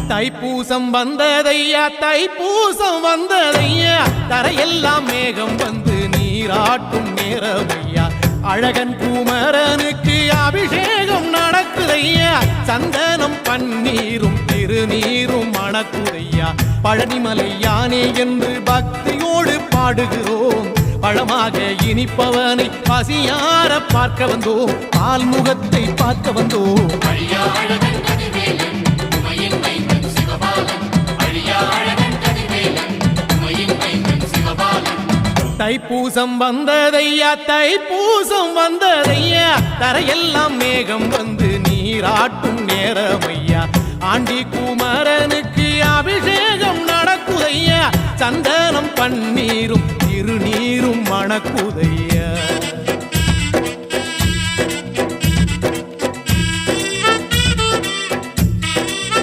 தைப்பூசம் வந்ததையா தைப்பூசம் வந்ததையா தரையெல்லாம் மேகம் வந்து நீராட்டும் நேரமையா அழகன் குமரனுக்கு அபிஷேகம் நடக்குதையா சந்தனம் பன்னீரும் திருநீரும் மணக்குதையா பழனிமலை யானே என்று பக்தியோடு பாடுகிறோம் பழமாக இனிப்பவனை பசியார பார்க்க வந்தோம் பால்முகத்தை பார்க்க வந்தோம் தைப்பூசம் வந்ததையா தைப்பூசம் வந்ததையா தரையெல்லாம் மேகம் வந்து நீராட்டும் நேரமையா ஆண்டி குமரனுக்கு அபிஷேகம் நடக்குதையா சந்தனம் பன்னீரும் திருநீரும் மணக்குதையா